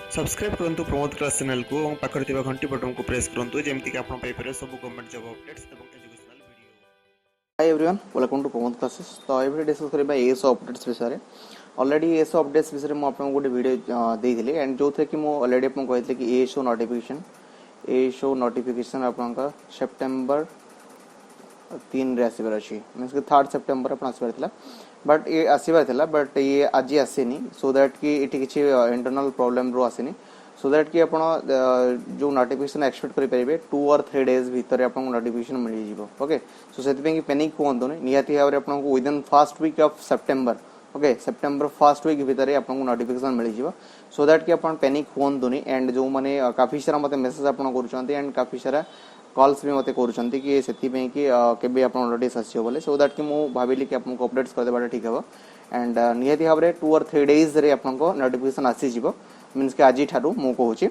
Subscribe करंतु Pramod class channel को और पाखर थिबा घंटी बटन को प्रेस करंतु जेमति कि आपण पाई परिबे सब गवर्नमेंट जॉब अपडेट्स एवं educational video. Hi everyone, welcome to Pramod classes. तो एवरी डिस्कस करबा एसो अपडेट्स विषय ऑलरेडी एसो अपडेट्स विषय में आपन गोटे वीडियो देइथिले एंड जो थे कि मो ऑलरेडी आपन कहथिले कि एसो नोटिफिकेशन आपन का सितंबर 3 रे आसीबर अछि, मींस कि 3 सितंबर आपन आसीबर थिला, बट ये आसीबर थिला, बट ये आज आसीनी, सो दैट कि एठी किछि इंटरनल प्रॉब्लम रो आसीनी, सो दैट कि आपण जो नोटिफिकेशन एक्सपेक्ट करि परिबे 2 और 3 डेज भीतर आपन नोटिफिकेशन मिल जिवो। ओके, सो सेति पे कि पैनिक होंतो नै, निहाती भाबरे आपन को within first week of September, okay September first week भीतर आपन को नोटिफिकेशन मिल जिवो, सो दैट कि आपन पैनिक होंतो नै। एंड जो माने काफी सारा मते मेसेज आपन करूछंती एंड काफी सारा कॉल्स भी मते करूछंती कि सेति पे कि केबे आपन नोटिस आसियो बोले, सो दैट कि मु भाबिली कि आपन को अपडेट्स कर देबाटा ठीक हबो। एंड निहाती भाबरे 2 और 3 डेज रे आपन को नोटिफिकेशन आसी जिवो, मींस कि आज ठारू मु कहूची।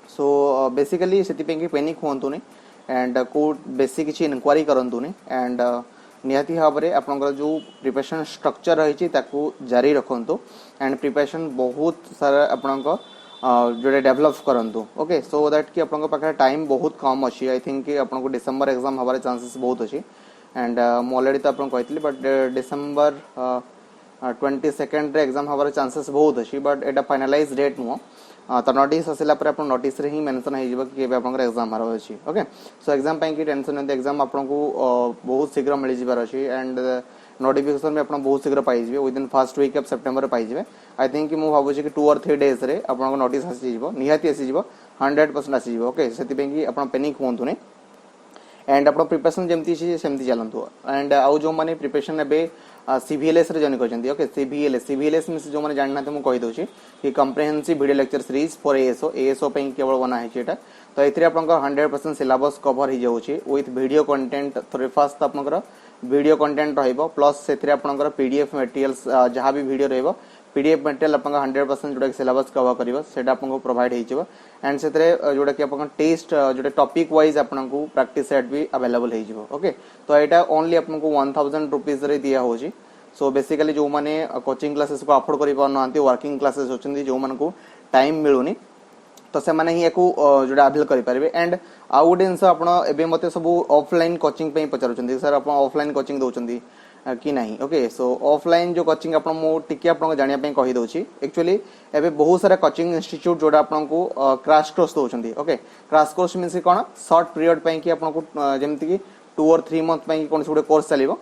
सो बेसिकली सेति पे कि पैनिक होंतो नै एंड को बेसिक किछि इन्क्वायरी करंतु नै। एंड निहाती भाबरे आपनकर जो प्रिपरेशन स्ट्रक्चर रही छि ताकू जारी रखंतु एंड प्रिपरेशन बहुत सारा आपनक जोडे डेवलप करंतु। ओके, सो दैट कि आपनक पाखे टाइम बहुत कम अछि। आई थिंक कि आपनको डिसेंबर एग्जाम हबारे चांसेस बहुत अछि एंड मो ऑलरेडी तो आपन कहथिली, बट डिसेंबर 22 रे एग्जाम हबारे चांसेस बहुत अछि, but Etah finalise date no. तो नोटिस आसिला पर आपन नोटिस रे ही मेंशन हे जिवो कि केबे आपनकर एग्जाम हरो अछि। ओके, सो एग्जाम पई कि टेंशन नै, एग्जाम आपनको बहुत शीघ्र मिल जिबार अछि एंड नोटिफिकेशन में आपन बहुत शीघ्र पाई जिवे, विदिन फर्स्ट वीक ऑफ सितंबर पाई जिवे। आई थिंक कि मु भाबु छी कि 2 और 3 डेज रे आपनको नोटिस आसी जिवो, निहाती आसी जिवो, 100% आसी जिवो। ओके, सेति पे कि आपन पैनिक होंतु नै एंड आपन प्रिपरेशन जेमती छी सेमती चलंतु। एंड आउ जो माने प्रिपरेशन एबे सीवीएलएस रे जॉइन करछंती। ओके, सीवीएलएस मींस जो माने जानना त मु कहि दोछि कि comprehensive video lecture series for ASO पे केवल बना है एटा। तो एथरे आपनका 100% सिलेबस कवर ही जाउछि विथ वीडियो कंटेंट। थोरे फास्ट आपनकर वीडियो कंटेंट रहइबो, प्लस सेथरे आपनकर पीडीएफ मटेरियल्स जहां भी वीडियो रहइबो, पीडीएफ मटेरियल आपनका 100% जोडा सिलेबस कवर करिवो, सेटा आपनको प्रोवाइड हेजिवो। एंड सेथरे जोडा कि आपन टेस्ट जोडा टॉपिक वाइज आपनको प्रैक्टिस सेट भी अवेलेबल हेजिवो। ओके, तो एटा ओनली आपनको 1000 रुपीस रे दिया होछि। सो बेसिकली जो माने कोचिंग क्लासेस को अफोर्ड करि पारनांती, वर्किंग क्लासेस होचंदी जो मन को टाइम मिलुनी, तो से माने ही एको जोडा अवेल करि पारिबे। एंड आउ गुड इनस आपण एबे मते सब ऑफलाइन कोचिंग पे पचारुचंदी, सर आपण ऑफलाइन कोचिंग दोचंदी कि नहीं। ओके, सो ऑफलाइन जो कोचिंग आपण मो टिके आपण जानिया पे कहि दोछि। एक्चुअली एबे बहुत सारा कोचिंग इंस्टीट्यूट जोडा आपण को क्रैश कोर्स दोचंदी। ओके, क्रैश कोर्स मींस कोन, शॉर्ट पीरियड पे कि आपण को जेमति कि 2 और 3 मंथ पे कोन से कोर्स चलिबो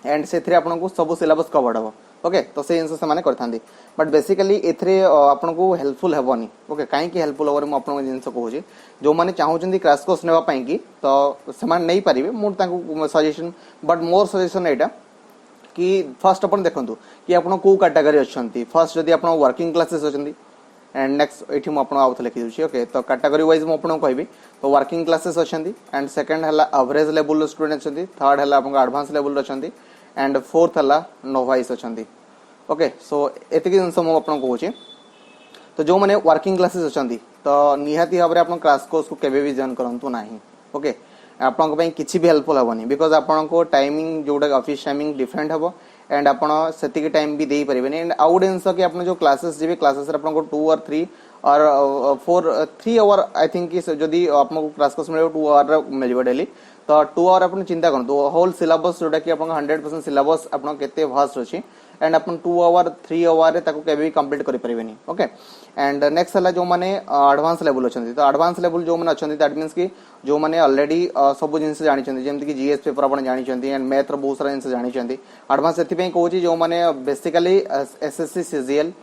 एंड सेथरे आपन को सब सिलेबस कवर्ड हबो। ओके, तो से इनसे माने करथांदी, बट बेसिकली एथरे आपन को हेल्पफुल हेबोनी। ओके, काई कि हेल्पफुल होवर म आपन जिंस कहूची, जो माने चाहउचंदी क्रैश कोर्स नेबा पई कि तो से मान नै परिबे, मु तांको सजेशन, बट मोर सजेशन एटा कि फर्स्ट अपन देखंतु कि आपन को कैटेगरी अछंती। फर्स्ट जदी आपन वर्किंग क्लासेस अछंती एंड नेक्स्ट एठी म आपन आउथ लिखि दिउची। ओके, तो कैटेगरी वाइज म आपन कहबी तो वर्किंग क्लासेस अछंती एंड सेकंड हला एवरेज लेवल स्टूडेंट अछंती, थर्ड हला आपन एडवांस लेवल अछंती एंड फोर्थ हला नोवाइस अछंती। ओके, सो एतिकी जिंस म आपन कहूची, तो जो माने वर्किंग क्लासेस अछंती तो निहाती भाबरे आपन क्लास कोर्स को केबे भी जॉइन करंतु नाही। ओके, आपन पई किछि भी हेल्पफुल हबनी, बिकॉज़ आपन को टाइमिंग जोडा ऑफिस टाइमिंग डिफरेंट हबो एंड आपन सेतिकी टाइम भी देई परिबेनी। एंड आउडेंस कि आपन जो क्लासेस जेबे क्लासेस रे आपन को 2 और 3 और 3 आवर आई थिंक कि जदी आपन को क्लास कोर्स मिले 2 आवर मिलबो डेली, तो 2 आवर अपन चिंता करंतु होल सिलेबस जोडा कि आपन 100% सिलेबस आपन केते वास्ट अछि एंड अपन 2 आवर 3 आवर रे ताको केबे कंप्लीट करि परिबेनी। ओके, एंड नेक्स्ट हला जो माने एडवांस लेवल अछंती, तो एडवांस लेवल जो माने अछंती दैट मींस कि जो माने ऑलरेडी सब जिंस जानि छंती, जेमति कि जीएस पेपर अपन जानि छंती एंड मैथ रो बहुत सारा जिंस जानि छंती। एडवांस एथि पे कहूची जो माने basically SSC CGL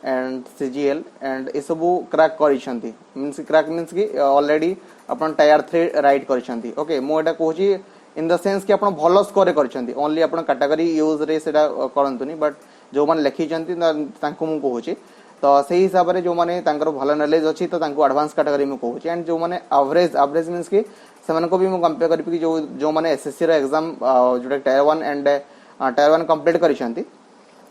and CGL and ए सब क्रैक करि छंती, मींस क्रैक मींस कि ऑलरेडी अपन टायर 3 राइट करि छंती। ओके, मो एटा कहूची इन द सेंस कि अपन भलो स्कोर करछंती, ओनली अपन कैटेगरी यूज रे सेटा करंतुनी, बट जो मन लिखि छंती तांको मु कहूची, तो सही हिसाब रे जो माने तांकर भलो नॉलेज अछि तो तांको एडवांस कैटेगरी में कहूची। एंड जो माने एवरेज मींस कि सेमन को भी मु कंपेयर करबी कि जो माने एसएससी रो एग्जाम जोटा टायर 1 एंड टायर 1 कंप्लीट करिसंती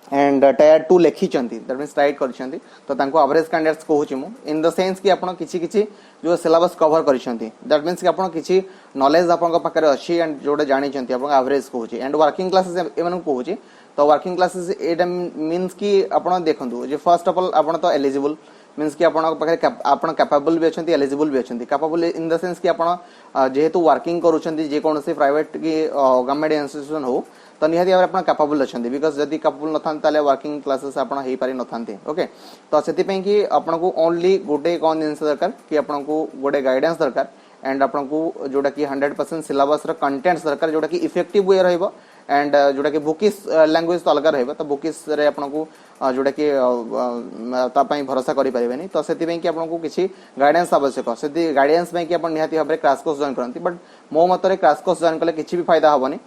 एंड टायर 2 लिखि छंती, दैट मींस राइट करिसंती, तो तांको एवरेज कैंडिडेट्स कहूची मु इन द सेंस कि आपण किछि जो सिलेबस कवर करिसंती, दैट मींस कि आपण किछि नॉलेज आपण पाखरे अछि एंड जोडा जानि छंती आपण एवरेज कहूची। एंड वर्किंग क्लासेस एमन कहूची, तो वर्किंग क्लासेस एटा मींस कि आपण देखंतु जे फर्स्ट ऑफ ऑल आपण तो एलिजिबल मीन्स कि आपण कैपेबल भी अच्छे एलिजिबल भी अच्छे कैपेबल इन द सेंस कि आपण जेहेतु वर्किंग करूछंती जे कोनोसी प्राइवेट कि गवर्नमेंट इंस्टीट्यूशन हो तो निहाती भाव आपण कैपेबल अच्छे बिकज जदि कैपेबल न था वर्किंग क्लासेस आपण हेई पारि न थांते ओके तो सेति पई कि आपण को ओनली गोटे कोन जिंस दरकार कि आपण को गोटे गाइडेंस दरकार एंड आपण को जोटा कि 100% सिलेबस रो कंटेंट्स दरकार जोटा कि इफेक्टिव वे रहइबो एंड जोटा कि बुकिस लैंग्वेज तो अलग रहइबो तो बुकिस रे आपण को जोटा कि ता पई भरोसा करि परिबेनी तो सेति पई कि आपण को किछि गाइडेंस आवश्यक सेति गाइडेंस पई कि आपण निहाती भाबरे क्रैश कोर्स जॉइन करंती बट मो मतरे क्रैश कोर्स जॉइन कले किछि भी फायदा हबनी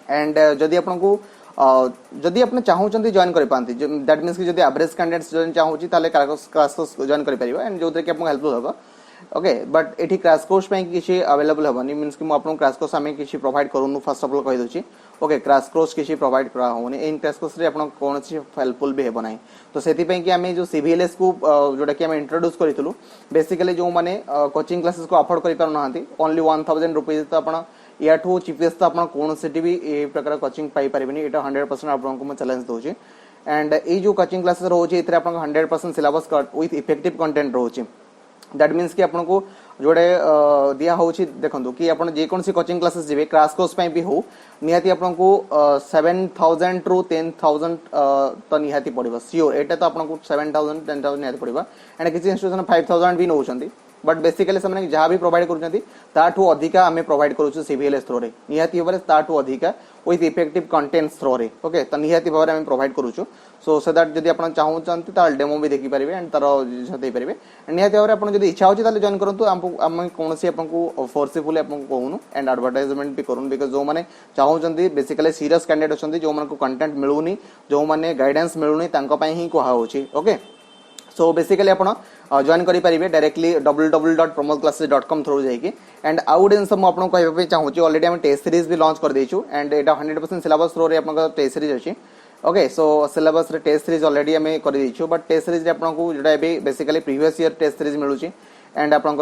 एंड जदि आपण को जदि आपण चाहूचंती जॉइन करि पांती दैट मींस कि जदि एवरेज कैंडिडेट्स जॉइन चाहूची ताले क्रैश कोर्स जॉइन करि परिबो एंड जोतरे कि आपण हेल्पफुल होबो ओके बट एठी क्रैश कोर्स पे किसी अवेलेबल हबनी मींस कि म आपन क्रैश कोर्स हमें किसी प्रोवाइड करूनु फर्स्ट ऑफ ऑल कहि दोची ओके क्रैश कोर्स किसी प्रोवाइड करा होनी इन क्रैश कोर्स रे आपन कोनसी हेल्पफुल भी हेबो नाही तो सेति पे कि हमें जो सीवीएलएस को जोटा कि हमें इंट्रोड्यूस करितलु बेसिकली जो माने कोचिंग क्लासेस को अफोर्ड करि पार नहांती ओनली 1000 रुपीस तो आपन याठू चीपेस्ट तो आपन कोनसी भी ए प्रकार कोचिंग पाई परिबनी एटा 100% आपन को म चैलेंज दोची एंड ए जो कोचिंग क्लासेस रोची इतरे आपन 100% syllabus cut with effective content रोची दैट मीन्स कि आपन को जोड़े दिया होची देखंतु कि आपन जे कोनसी कोचिंग क्लासेस जेबे क्रैश कोर्स पे भी हो निहाती आपन को 7000 टू 10000 तो निहाती पड़िबो श्योर एटा तो आपन को 7000 10000 निहाती पड़िबो एंड किछि इंस्टीट्यूशन 5000 भी नउछंती बट बेसिकली से जहाँ भी प्रोवाइड करूछंती ताठू अधिका हमें प्रोवाइड करूछु सीवीएलएस थ्रो रे निहाती भाबरे ताठू अधिका विथ इफेक्टिव कंटेंट्स थ्रो रे ओके तो निहाती भाबरे हमें प्रोवाइड करूछु सो दैट जदि आपण चाहूचंती ता डेमो भी देखि परिबे एंड तारो दे परिबे निहाती भाबरे आपण जदि इच्छा होची ताले जॉइन करंतु हम कोनसी आपण को फोर्सफुली आपण को कहूनु एंड एडवर्टाइजमेंट भी करूनु बिकॉज़ जो माने चाहूचंती बेसिकली सीरियस कैंडिडेट अछंती जो मन को कंटेंट मिलुनी जो माने गाइडेंस मिलुनी तांको पई ही कोहा होची ओके सो बेसिकली आपण जॉइन करि परिबे डायरेक्टली www.pramodclasses.com थ्रू जाइके एंड आउट इन सब आपण कहबे पे चाहूची ऑलरेडी हम टेस्ट सीरीज भी लॉन्च कर देछु एंड एटा 100% सिलेबस थ्रू रे आपण टेस्ट सीरीज अछि ओके सो सिलेबस रे टेस्ट सीरीज ऑलरेडी हमें कर देछु बट टेस्ट सीरीज रे आपण को जोटा बे basically previous year test series मिलुची एंड आपण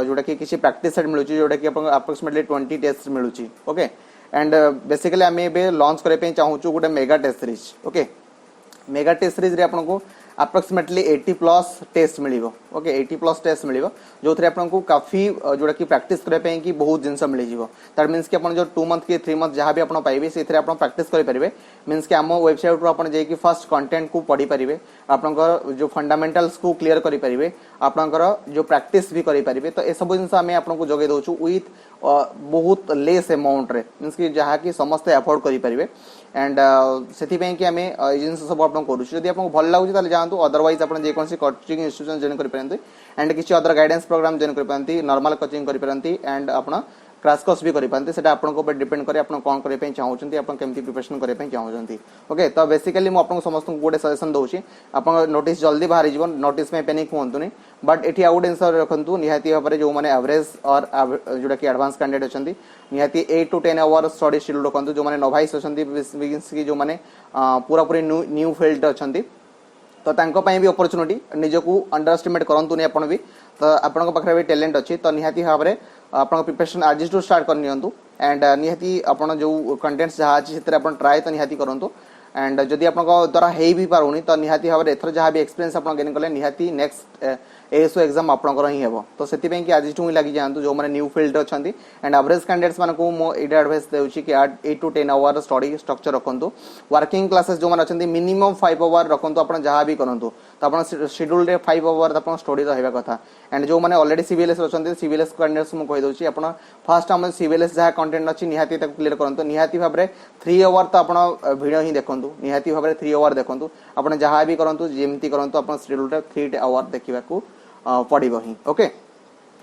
जोटा कि किछि प्रैक्टिस सेट मिलुची जोटा कि आपण अप्रोक्सीमेटली 20 टेस्ट मिलुची ओके एंड बेसिकली हमें बे लॉन्च करे पे चाहूचु गोटे mega test series okay mega test series रे आपण को अप्रोक्सीमेटली 80 प्लस टेस्ट मिलिबो ओके 80 प्लस टेस्ट मिलिबो जो थरे आपन को काफी जोड़ा कि प्रैक्टिस करे पे कि बहुत जिंस मिल जिवो दैट मींस कि आपन जो 2 मंथ के 3 मंथ जहां भी आपन पाइबे से थरे आपन प्रैक्टिस करि परिबे मींस कि हम वेबसाइट रो आपन जे कि फर्स्ट कंटेंट को पढी परिबे आपन को जो फंडामेंटल्स को क्लियर करि परिबे आपन को जो प्रैक्टिस भी करि परिबे तो ए सब जिंस हमें आपन को जगे दोछु विथ बहुत लेस अमाउंट रे मींस कि जहां कि समस्त अफोर्ड करि परिबे एंड सेति पे कि हमें जिंस सब आपन करू जदि आपन भल लागु ताले जानतु अदरवाइज आपन जे कोनसी कोचिंग इंस्टीट्यूशन जॉइन करि परंती एंड किछि अदर गाइडेंस प्रोग्राम जॉइन करि परंती नॉर्मल कोचिंग करि परंती एंड आपन क्रैश कोर्स भी करि पांती सेटा आपन को ऊपर डिपेंड करे आपन कोन करे पे चाहउचंती आपन केमती प्रिपरेशन करे पे चाहउचंती ओके तो बेसिकली मु आपन समस्त को गोटे सजेशन दोछि आपन नोटिस जल्दी बाहरी जीवन नोटिस में पैनिक होंतुनी बट एठी आउट आंसर रखंतु निहाती भाबरे जो माने एवरेज और जोटा कि एडवांस कैंडिडेट अछंती निहाती 8 टू 10 आवर स्टडी शेड्यूल रखंतु जो माने नोवाइस अछंती बिगिंस की जो माने पूरा पूरी न्यू फील्ड अछंती तो तांको पई भी अपॉर्चुनिटी निजको अंडर एस्टिमेट करंतु नै आपण भी तो आपण पाखरे भी टैलेंट अछि तो निहाती भाबरे आपण प्रिपरेशन आज टू स्टार्ट कर नियंतु एंड निहाती आपण जो कंटेंट्स जहा अछि सेतरे आपण ट्राई तो निहाती करंतु एंड जदि आपण द्वारा हेई भी पारुनी तो निहाती भाबरे एथर जहा भी एक्सपीरियंस आपण गेन करले निहाती नेक्स्ट एसओ एग्जाम आपण ही हेबो तो सेति पे कि आज टू लागि जानतु जो माने न्यू फील्ड अछंती एंड एवरेज कैंडिडेट्स माने को मो एडा एडवाइस देउची कि 8 टू 10 आवर स्टडी स्ट्रक्चर रखंतु वर्किंग क्लासेस जो माने अछंती मिनिमम 5 आवर रखंतु आपण जहा भी करंतु तो आपण शेड्यूल रे 5 आवर आपण स्टडी रहबा कथा एंड जो माने ऑलरेडी सीवीएलएस अछंती सीवीएलएस कैंडिडेट्स मु कहि दोची आपण फर्स्ट हम सीवीएलएस जहा कंटेंट अछि निहाती तक क्लियर करंतु निहाती भाबरे 3 आवर तो आपण वीडियो ही देखंतु निहाती भाबरे 3 आवर देखंतु आपण जहा भी करंतु जेमती करंतु आपण शेड्यूल रे 3 आवर देखिबा को पड़िबो ही ओके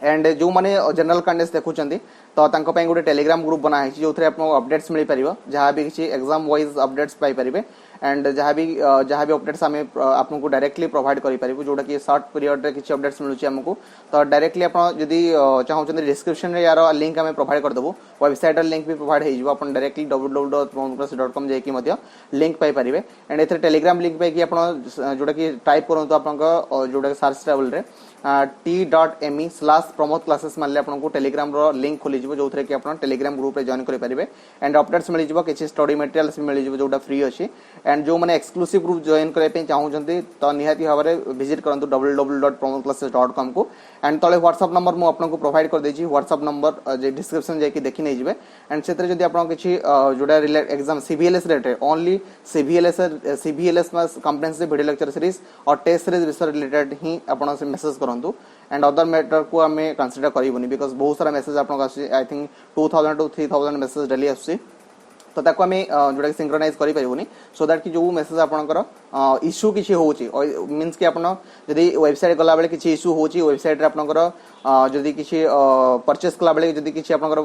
एंड जो माने जनरल कैंडिडेट्स देखुचंती तो तांको पई गोटे टेलीग्राम ग्रुप बना है जो थरे आपन अपडेट्स मिल परिबो जहां भी किछि एग्जाम वाइज अपडेट्स पाई परिबे एंड जहां भी अपडेट्स हमें आपन को डायरेक्टली प्रोवाइड करि परिबो जोटा कि शॉर्ट पीरियड रे किछि अपडेट्स मिलुछि हमको तो डायरेक्टली आपन जदी चाहउचंती डिस्क्रिप्शन रे यार लिंक हमें प्रोवाइड कर देबो वेबसाइट रे लिंक भी प्रोवाइड हेजिबो आपन डायरेक्टली www.pramodclasses.com जाई कि मध्य लिंक पाई परिबे एंड एथरे टेलीग्राम लिंक पाई कि आपन जोटा कि टाइप करंतु आपन को जोटा सर्च टेबल रे t.me/pramodclasses मानले आपन को टेलीग्राम रो लिंक खुली मिल जो थे कि आप टेलीग्राम ग्रुप रे जॉइन करेंगे एंड अपडेट्स मिल किसी स्टडी मटेरियल्स भी मिल जोटा फ्री अच्छी एंड जो मैंने एक्सक्लूसिव ग्रुप जॉइन करने चाहूँगी तो निहाती भाव में विजिट करूँ www.pramodclasses.com को एंड तले व्हाट्सएप नंबर मुझे आपको प्रोवाइड कर देछि व्हाट्सएप नंबर डिस्क्रिप्शन जाकि देखि नहीं जिवे एंड से जब आप किसी जोटा exam CBLS related only CBLS comprehensive video lecture series और टेस्ट सीरीज विषय रिलेटेड ही आप मेसेज करूँ एंड अदर मैटर को आम कंसीडर करूँ बिकज बहुत सारा मेसेज आपको I think 2000 to 3000 message daily आसूँ तो ताको आम जोटा सिंक्रोनाइज करें सो दैट कि जो मेसेज आपंकर इश्यू किसी हो मीन्स कि आपन जदि वेबसाइट गला बेले किसी इश्यू हो वेबसाइट रे आपनकर जदि किसी परचेस कला बेले जदि किसी आपनकर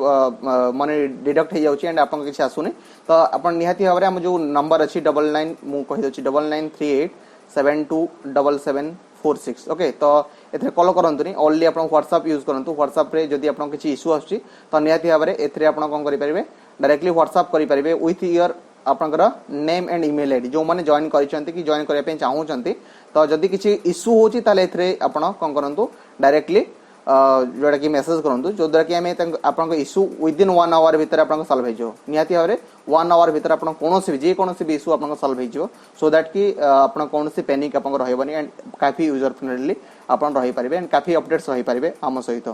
मनी डिडक्ट हो जाउची एंड आपन किसी आसुनी तो आपन निहाती भाव हम जो नंबर अच्छी 99 मु कहि दोची 9938727746 ओके तो एथरे कॉल करंतुनी ओनली आपन व्हाट्सएप यूज करंतु व्हाट्सएप रे जदि आपन किसी इश्यू आछी तो निहाती भाव में एथरे आपन कोन करि परिबे डायरेक्टली व्हाट्सएप करि परिबे विथ योर आपनकर नेम एंड ईमेल आईडी जो माने जॉइन करिसंती कि जॉइन करिया पे चाहूचंती तो जदि किसी इश्यू होची ताले एथरे आपन कोन करंतु डायरेक्टली जोटा कि मेसेज करंतु जो द्वारा कि आमे आपन इश्यू विद इन 1 आवर भीतर आपन सॉल्व हो जो निहाती भाव में 1 आवर भीतर आपन कोनोसी भी जे कोनोसी भी इश्यू आपन सॉल्व हो जो सो दैट कि आपन कोनोसी पैनिक आपन रहबनी एंड काफी यूजर फ्रेंडली आपन रही परिबे एंड काफी अपडेट्स रही परिबे हम सहित।